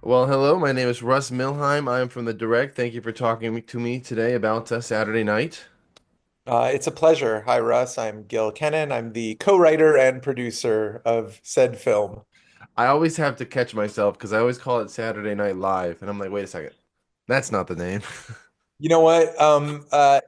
Well, hello, my name is Russ Milheim. I am from the Direct. Thank you for talking to me today about Saturday night. It's a pleasure. Hi, Russ. I'm Gil Kenan. I'm the co-writer and producer of said film. I always have to catch myself because I always call it Saturday Night Live, and I'm like, wait a second, that's not the name. You know what?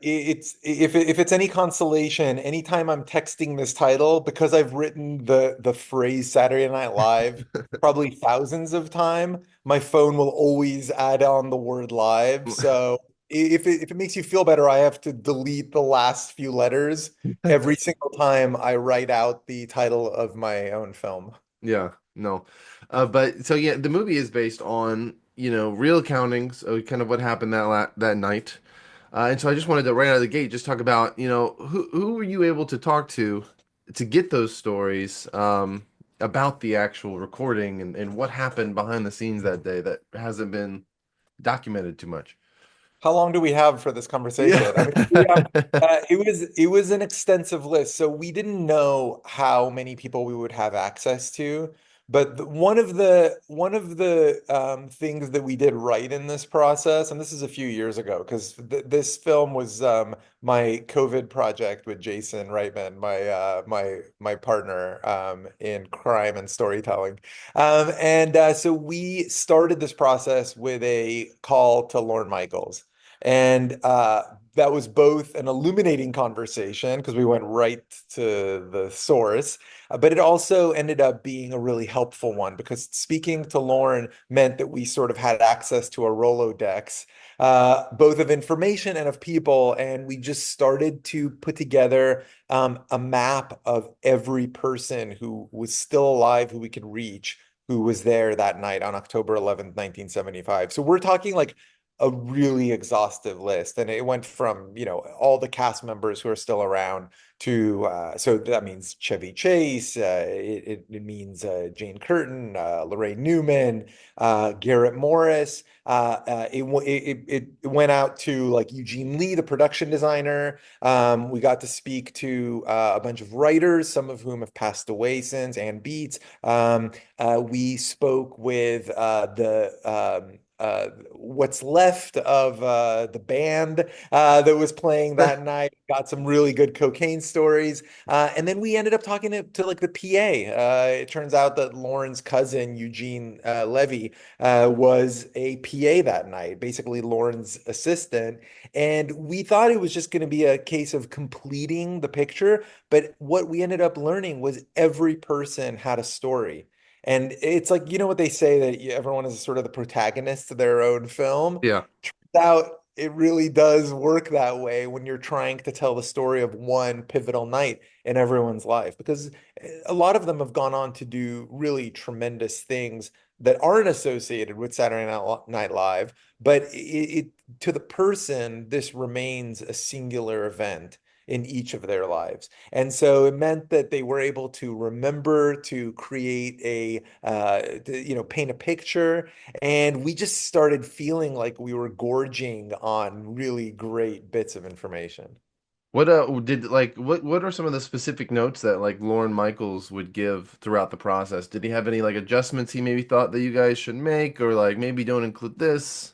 It's if it's any consolation, anytime I'm texting this title, because I've written the phrase Saturday Night Live probably thousands of time, my phone will always add on the word live. So if it makes you feel better, I have to delete the last few letters every single time I write out the title of my own film. Yeah, no. But so yeah, the movie is based on, real accountings of kind of what happened that night. And so I just wanted to right out of the gate just talk about, who were you able to talk to get those stories about the actual recording and what happened behind the scenes that day that hasn't been documented too much. How long do we have for this Yeah. conversation? I mean, it was an extensive list, so we didn't know how many people we would have access to. But one of the things that we did right in this process, and this is a few years ago, because this film was my COVID project with Jason Reitman, my partner in crime and storytelling. So we started this process with a call to Lorne Michaels. And that was both an illuminating conversation because we went right to the source, but it also ended up being a really helpful one because speaking to Lauren meant that we sort of had access to a Rolodex, both of information and of people. And we just started to put together a map of every person who was still alive, who we could reach, who was there that night on October 11th, 1975. So we're talking like a really exhaustive list, and it went from all the cast members who are still around to so that means Chevy Chase, it means Jane Curtin, Lorraine Newman, Garrett Morris. It went out to like Eugene Lee, the production designer. We got to speak to a bunch of writers, some of whom have passed away since, and Beats. We spoke with what's left of the band that was playing that night. Got some really good cocaine stories. And then we ended up talking to like the PA. It turns out that Lauren's cousin, Eugene Levy, was a PA that night, basically Lauren's assistant. And we thought it was just going to be a case of completing the picture. But what we ended up learning was every person had a story. And it's like, you know what they say that everyone is sort of the protagonist of their own film. Yeah. Turns out it really does work that way when you're trying to tell the story of one pivotal night in everyone's life, because a lot of them have gone on to do really tremendous things that aren't associated with Saturday Night Live, but to the person, this remains a singular event in each of their lives. And so it meant that they were able to remember, to create paint a picture. And we just started feeling like we were gorging on really great bits of information. What are some of the specific notes that like Lorne Michaels would give throughout the process? Did he have any like adjustments he maybe thought that you guys should make or like maybe don't include this?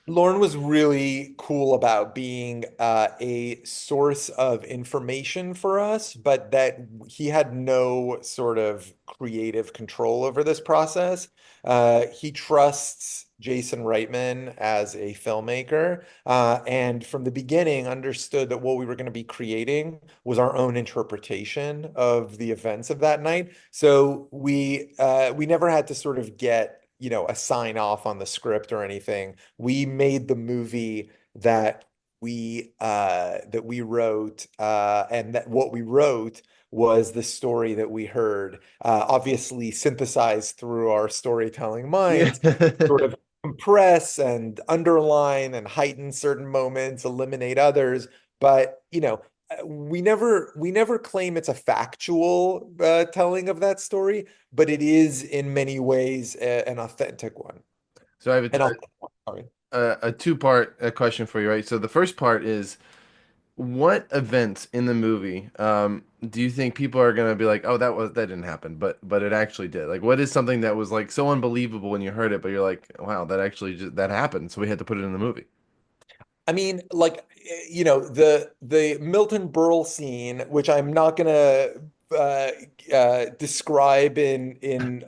Lorne was really cool about being a source of information for us, but that he had no sort of creative control over this process. He trusts Jason Reitman as a filmmaker, and from the beginning understood that what we were going to be creating was our own interpretation of the events of that night. So we never had to sort of get, a sign off on the script or anything. We made the movie that we wrote, and that what we wrote was the story that we heard, obviously synthesized through our storytelling Yeah. minds, sort of compress and underline and heighten certain moments, eliminate others. But we never claim it's a factual telling of that story, but it is in many ways an authentic one. So I have An authentic one, sorry. a two-part question for you, right? So the first part is what events in the movie do you think people are gonna be like, oh, that didn't happen, but it actually did? Like, what is something that was like so unbelievable when you heard it, but you're like, wow, that actually just that happened, so we had to put it in the movie. I mean, like, the Milton Berle scene, which I'm not gonna uh, describe in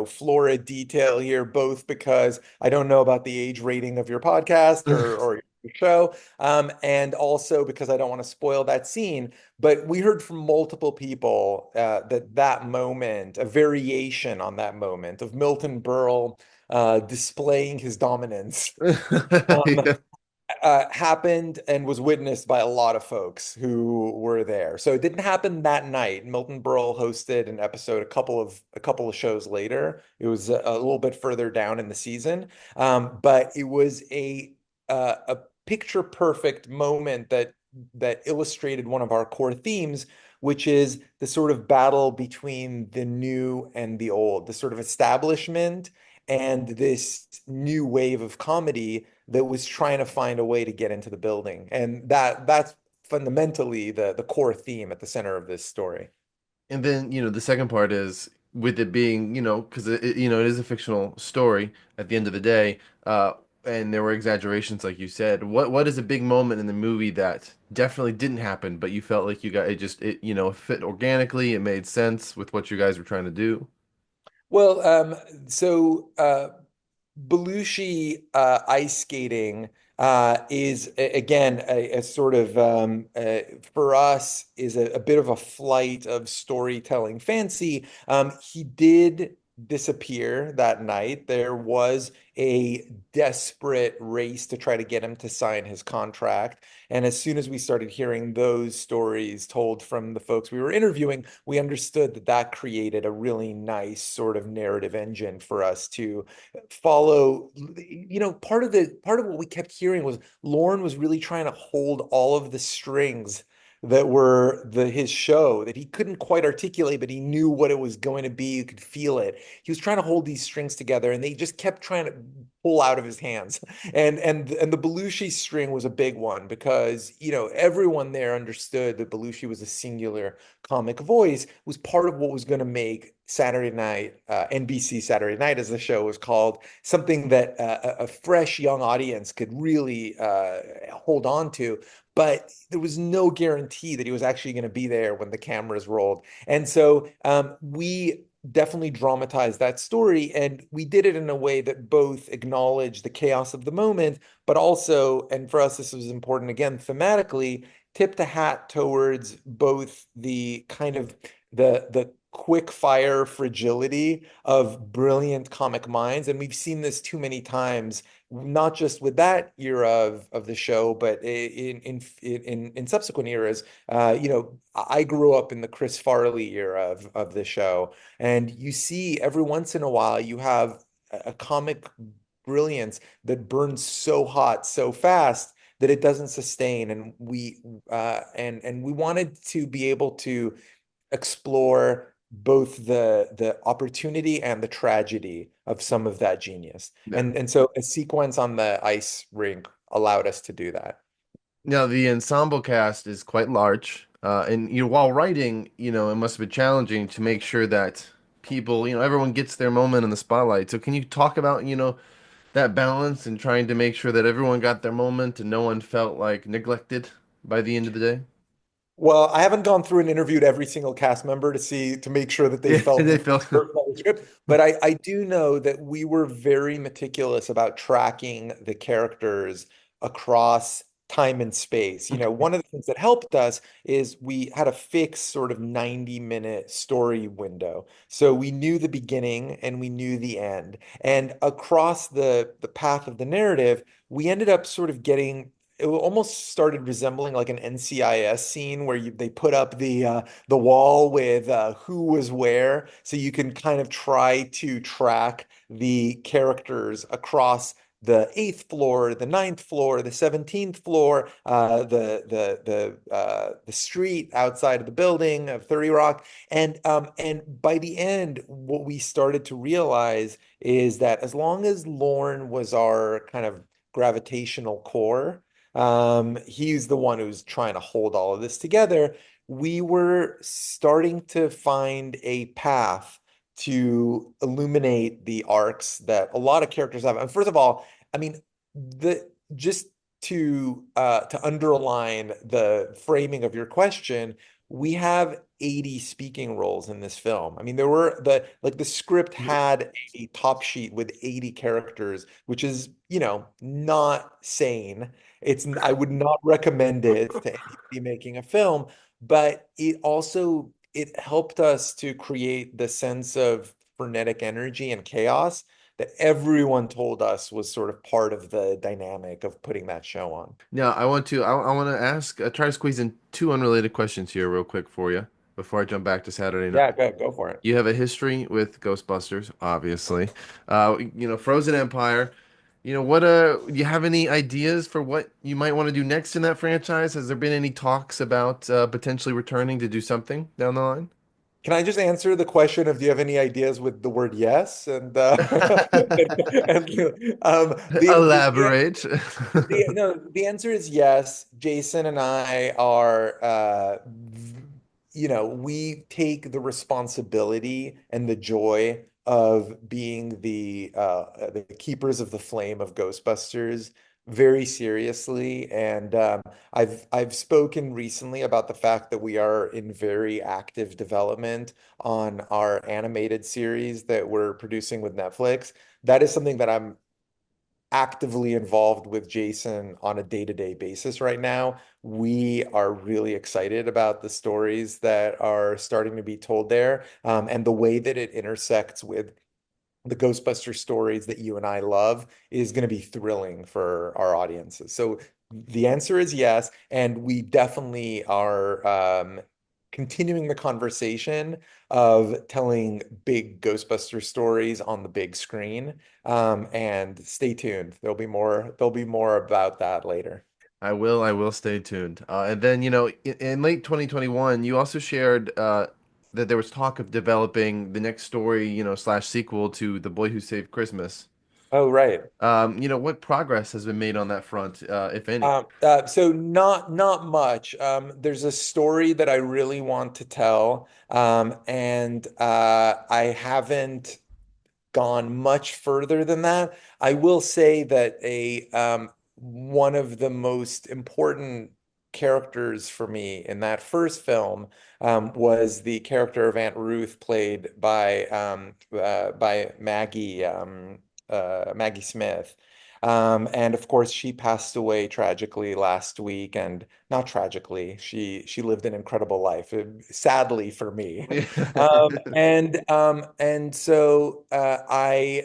florid detail here, both because I don't know about the age rating of your podcast or your show, and also because I don't want to spoil that scene. But we heard from multiple people that moment, a variation on that moment of Milton Berle displaying his dominance. Um, Yeah. happened and was witnessed by a lot of folks who were there. So it didn't happen that night. Milton Berle hosted an episode a couple of shows later. It was a little bit further down in the season, but it was a picture perfect moment that illustrated one of our core themes, which is the sort of battle between the new and the old, the sort of establishment and this new wave of comedy that was trying to find a way to get into the building. And that's fundamentally the core theme at the center of this story. And then, the second part is with it being, because it is a fictional story at the end of the day, and there were exaggerations, like you said. What is a big moment in the movie that definitely didn't happen, but you felt like you got it just fit organically, it made sense with what you guys were trying to do? Well, so Belushi ice skating is again a sort of for us is a bit of a flight of storytelling fancy. He did disappear that night. There was a desperate race to try to get him to sign his contract. And as soon as we started hearing those stories told from the folks we were interviewing, we understood that that created a really nice sort of narrative engine for us to follow. Part of what we kept hearing was Lorne was really trying to hold all of the strings that were his show that he couldn't quite articulate, but he knew what it was going to be. You could feel it. He was trying to hold these strings together, and they just kept trying to pull out of his hands. And the Belushi string was a big one because everyone there understood that Belushi was a singular comic voice, was part of what was going to make Saturday Night, NBC Saturday Night, as the show was called, something that a fresh young audience could really hold on to. But there was no guarantee that he was actually going to be there when the cameras rolled. And so we definitely dramatized that story. And we did it in a way that both acknowledged the chaos of the moment, but also, and for us, this was important again, thematically, tipped the hat towards both the kind of the quick fire fragility of brilliant comic minds. And we've seen this too many times, not just with that era of the show, but in subsequent eras. I grew up in the Chris Farley era of the show, and you see every once in a while you have a comic brilliance that burns so hot so fast that it doesn't sustain. And we wanted to be able to explore both the opportunity and the tragedy of some of that genius. Yeah. And so a sequence on the ice rink allowed us to do that. Now the ensemble cast is quite large, and while writing, it must have been challenging to make sure that people, everyone gets their moment in the spotlight. So can you talk about, that balance and trying to make sure that everyone got their moment and no one felt like neglected by the end of the day? Well, I haven't gone through and interviewed every single cast member to make sure that they Yeah, felt they felt. about the script, but I do know that we were very meticulous about tracking the characters across time and space. One of the things that helped us is we had a fixed sort of 90-minute story window. So we knew the beginning and we knew the end. And across the path of the narrative, we ended up sort of getting it almost started resembling like an NCIS scene where they put up the wall with who was where, so you can kind of try to track the characters across the eighth floor, the ninth floor, the 17th floor, the street outside of the building of 30 Rock, and by the end, what we started to realize is that as long as Lorne was our kind of gravitational core, He's the one who's trying to hold all of this together. We were starting to find a path to illuminate the arcs that a lot of characters have. And first of all, I mean, the just to underline the framing of your question, we have 80 speaking roles in this film. I mean, there were the script had a top sheet with 80 characters, which is, not sane. I would not recommend it to anybody making a film, but it helped us to create the sense of frenetic energy and chaos that everyone told us was sort of part of the dynamic of putting that show on. Now, I want to ask, try to squeeze in two unrelated questions here real quick for you before I jump back to Saturday night. Yeah, go for it. You have a history with Ghostbusters, obviously. Frozen Empire. Do you have any ideas for what you might want to do next in that franchise? Has there been any talks about potentially returning to do something down the line? Can I just answer the question of do you have any ideas with the word yes? And and Elaborate. the answer is yes. Jason and I are, we take the responsibility and the joy of being the keepers of the flame of Ghostbusters very seriously. And I've spoken recently about the fact that we are in very active development on our animated series that we're producing with Netflix. That is something that I'm actively involved with Jason on a day-to-day basis right now. We are really excited about the stories that are starting to be told there, and the way that it intersects with the Ghostbuster stories that you and I love is going to be thrilling for our audiences. So the answer is yes, and we definitely are continuing the conversation of telling big Ghostbuster stories on the big screen. And stay tuned. There'll be more about that later. I will stay tuned. And then, in late 2021, you also shared that there was talk of developing the next story, slash sequel to The Boy Who Saved Christmas. Oh, right. What progress has been made on that front, if any? So not much. There's a story that I really want to tell, and I haven't gone much further than that. I will say that a one of the most important characters for me in that first film was the character of Aunt Ruth, played by Maggie Smith. And of course, she passed away tragically last week, and not tragically, she lived an incredible life, sadly for me. And so I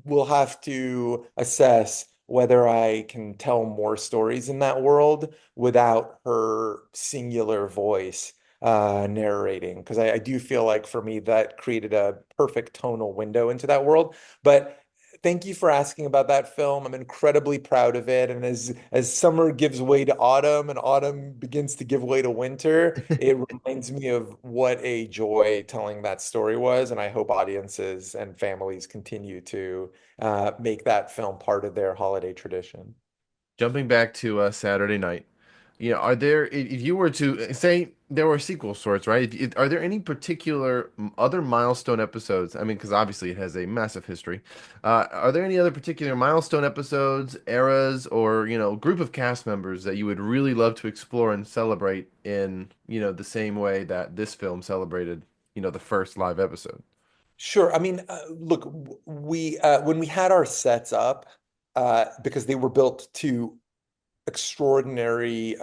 will have to assess whether I can tell more stories in that world without her singular voice narrating, because I do feel like for me that created a perfect tonal window into that world. But thank you for asking about that film. I'm incredibly proud of it. And as summer gives way to autumn and autumn begins to give way to winter, it reminds me of what a joy telling that story was. And I hope audiences and families continue to make that film part of their holiday tradition. Jumping back to Saturday night, are there, if you were to say there were sequel sorts, right? Are there any particular other milestone episodes? I mean, because obviously it has a massive history. Are there any other particular milestone episodes, eras, or, group of cast members that you would really love to explore and celebrate in, the same way that this film celebrated, the first live episode? Sure. I mean, look, we when we had our sets up, because they were built to extraordinary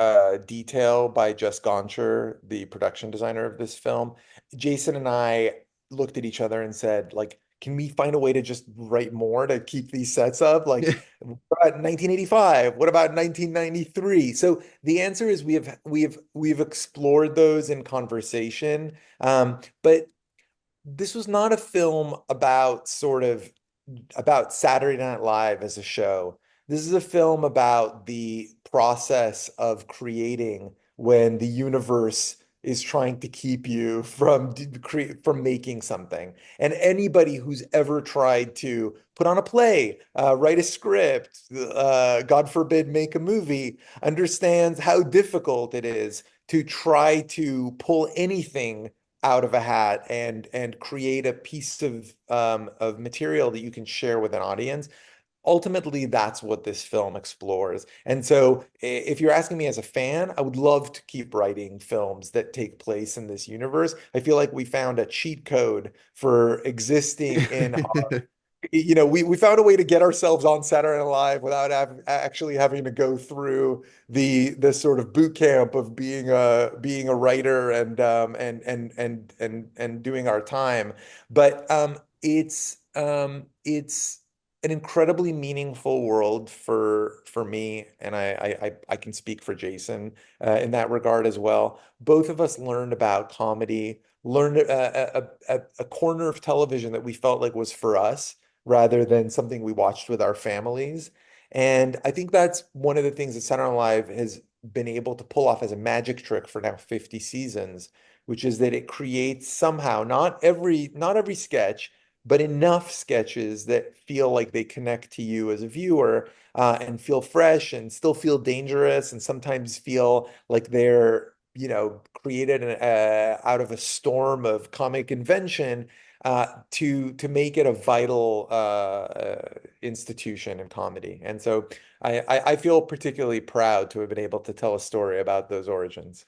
detail by Jess Goncher, the production designer of this film. Jason and I looked at each other and said, like, can we find a way to just write more to keep these sets up? Like, what about 1985? What about 1993? So the answer is we've explored those in conversation. But this was not a film about Saturday Night Live as a show. This is a film about the process of creating when the universe is trying to keep you from from making something. And anybody who's ever tried to put on a play, write a script, God forbid, make a movie, understands how difficult it is to try to pull anything out of a hat and create a piece of material that you can share with an audience. Ultimately, that's what this film explores. And so, if you're asking me as a fan, I would love to keep writing films that take place in this universe. I feel like we found a cheat code for existing in, we found a way to get ourselves on Saturday Night Live without actually having to go through the sort of boot camp of being a writer and doing our time. But it's an incredibly meaningful world for me, and I can speak for Jason in that regard as well. Both of us learned about comedy, learned a corner of television that we felt like was for us rather than something we watched with our families. And I think that's one of the things that Saturday Night Live has been able to pull off as a magic trick for now 50 seasons, which is that it creates somehow not every sketch, but enough sketches that feel like they connect to you as a viewer, and feel fresh and still feel dangerous and sometimes feel like they're, created out of a storm of comic invention, to make it a vital institution in comedy. And so I feel particularly proud to have been able to tell a story about those origins.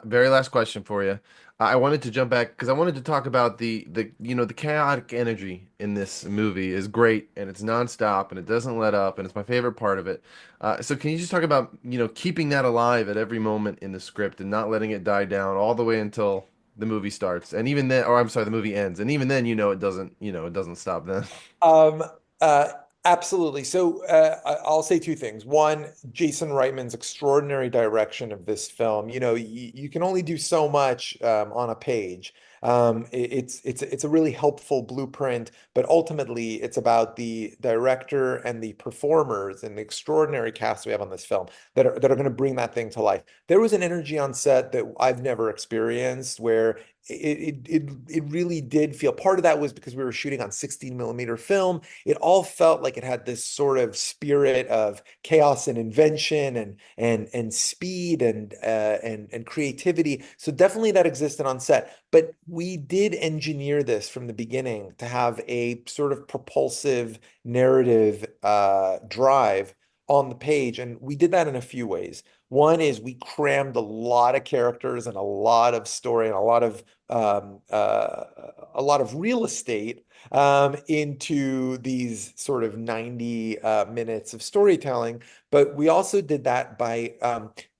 Very last question for you. I wanted to jump back because I wanted to talk about the chaotic energy in this movie is great and it's nonstop and it doesn't let up and it's my favorite part of it. So can you just talk about keeping that alive at every moment in the script and not letting it die down all the way until the movie starts and even then, or I'm sorry, the movie ends and even then it doesn't stop then. Um, uh, Absolutely. So I'll say two things. One, Jason Reitman's extraordinary direction of this film. You can only do so much on a page. It's a really helpful blueprint, but ultimately it's about the director and the performers and the extraordinary cast we have on this film that are going to bring that thing to life. There was an energy on set that I've never experienced where it really did feel, part of that was because we were shooting on 16 millimeter film. It all felt like it had this sort of spirit of chaos and invention and speed and creativity. So definitely that existed on set. But we did engineer this from the beginning to have a sort of propulsive narrative drive on the page, and we did that in a few ways. One is we crammed a lot of characters and a lot of story and a lot of real estate into these sort of 90 minutes of storytelling. But we also did that by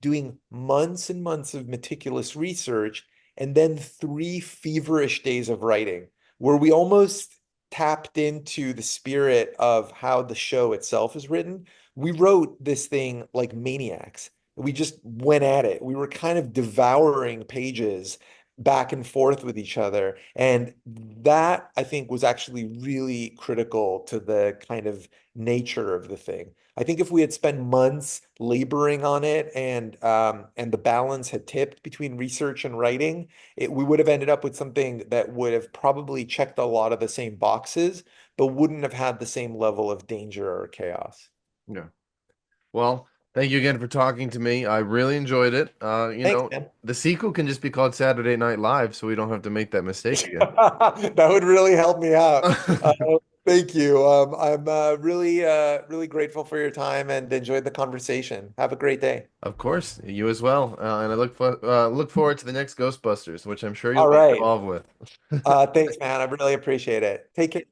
doing months and months of meticulous research and then 3 feverish days of writing, where we almost tapped into the spirit of how the show itself is written. We wrote this thing like maniacs. We just went at it. We were kind of devouring pages back and forth with each other. And that, I think, was actually really critical to the kind of nature of the thing. I think if we had spent months laboring on it and the balance had tipped between research and writing, we would have ended up with something that would have probably checked a lot of the same boxes, but wouldn't have had the same level of danger or chaos. Yeah. Well, thank you again for talking to me. I really enjoyed it. Thanks, man. The sequel can just be called Saturday Night Live, so we don't have to make that mistake again. That would really help me out. Uh, Thank you. I'm really grateful for your time and enjoyed the conversation. Have a great day. Of course, you as well. And I look forward to the next Ghostbusters, which I'm sure you'll All be right. involved with. Thanks, man. I really appreciate it. Take care.